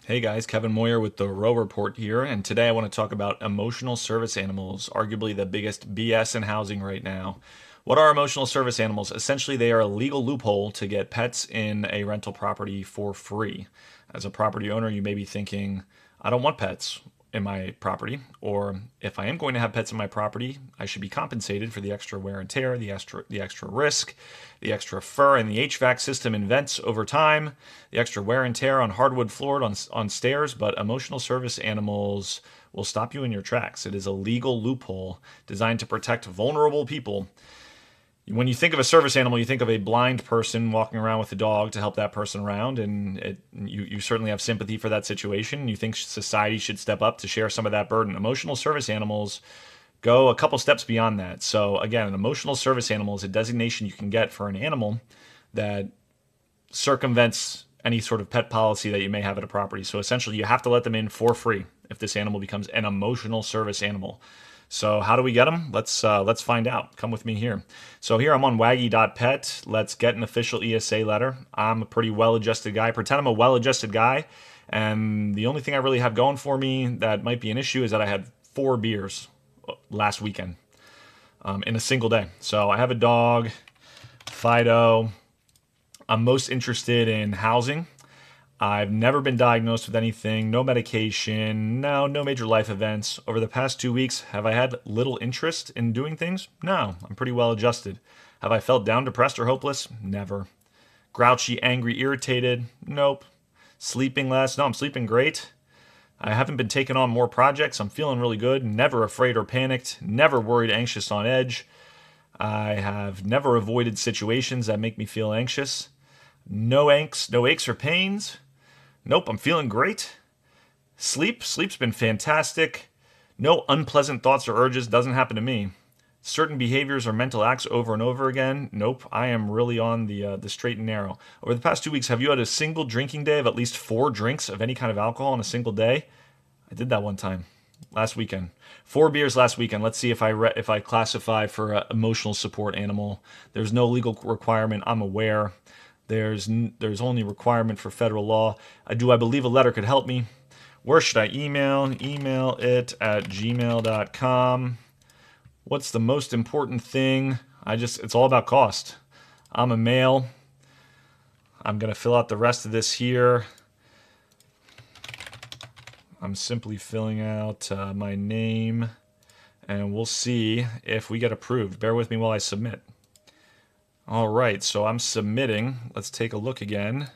Hey guys, Kevin Moyer with the Row Report here, and today I want to talk about emotional service animals, arguably the biggest BS in housing right now. What are emotional service animals? Essentially, they are a legal loophole to get pets in a rental property for free. As a property owner, you may be thinking, I don't want pets in my property, or if I am going to have pets in my property, I should be compensated for the extra wear and tear, the extra risk, the extra fur, and the HVAC system invents over time, the extra wear and tear on hardwood floor on stairs. But emotional service animals will stop you in your tracks. It is a legal loophole designed to protect vulnerable people. When you think of a service animal, you think of a blind person walking around with a dog to help that person around, and you certainly have sympathy for that situation. You think society should step up to share some of that burden. Emotional service animals go a couple steps beyond that. So again, an emotional service animal is a designation you can get for an animal that circumvents any sort of pet policy that you may have at a property. So essentially, you have to let them in for free if this animal becomes an emotional service animal. So how do we get them? Let's find out. Come with me here. So here I'm on waggy.pet. Let's get an official ESA letter. I'm a pretty well-adjusted guy. Pretend I'm a well-adjusted guy, and the only thing I really have going for me that might be an issue is that I had 4 beers last weekend in a single day. So I have a dog, Fido. I'm most interested in housing. I've never been diagnosed with anything, no medication, no major life events. Over the past 2 weeks, have I had little interest in doing things? No, I'm pretty well adjusted. Have I felt down, depressed, or hopeless? Never. Grouchy, angry, irritated? Nope. Sleeping less? No, I'm sleeping great. I haven't been taking on more projects. I'm feeling really good. Never afraid or panicked. Never worried, anxious, on edge. I have never avoided situations that make me feel anxious. No aches, no aches or pains. Nope, I'm feeling great. Sleep's been fantastic. No unpleasant thoughts or urges, doesn't happen to me. Certain behaviors or mental acts over and over again. Nope, I am really on the straight and narrow. Over the past 2 weeks, have you had a single drinking day of at least 4 drinks of any kind of alcohol in a single day? I did that one time last weekend. 4 beers last weekend. Let's see if I classify for an emotional support animal. There's no legal requirement. I'm aware. There's only requirement for federal law. I believe a letter could help me. Where should I email? Email it at gmail.com. What's the most important thing? It's all about cost. I'm a male. I'm going to fill out the rest of this here. I'm simply filling out my name, and we'll see if we get approved. Bear with me while I submit. All right, so I'm submitting. Let's take a look again.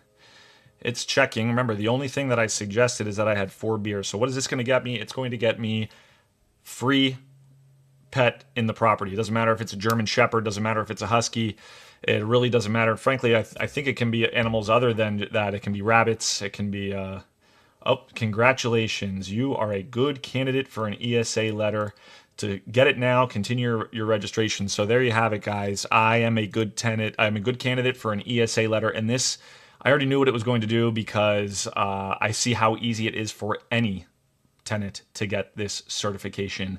It's checking. Remember, the only thing that I suggested is that I had 4 beers. So what is this going to get me? It's going to get me free pet in the property. It doesn't matter if it's a German Shepherd, doesn't matter if it's a Husky. It really doesn't matter. Frankly, I think it can be animals other than that. It can be rabbits. It can be... Oh, congratulations. You are a good candidate for an ESA letter. To get it now, continue your registration. So there you have it, guys. I am a good tenant. I'm a good candidate for an ESA letter. And this, I already knew what it was going to do because I see how easy it is for any tenant to get this certification.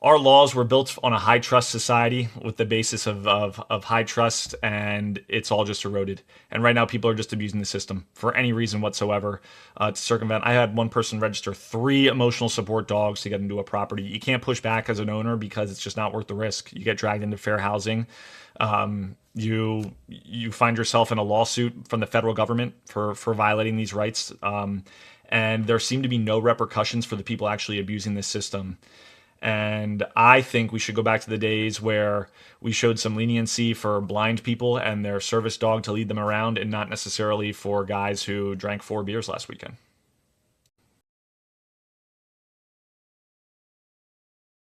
Our laws were built on a high trust society with the basis of high trust, and it's all just eroded. And right now, people are just abusing the system for any reason whatsoever to circumvent. I had one person register 3 emotional support dogs to get into a property. You can't push back as an owner because it's just not worth the risk. You get dragged into fair housing. You find yourself in a lawsuit from the federal government for violating these rights. And there seem to be no repercussions for the people actually abusing this system. And I think we should go back to the days where we showed some leniency for blind people and their service dog to lead them around, and not necessarily for guys who drank 4 beers last weekend.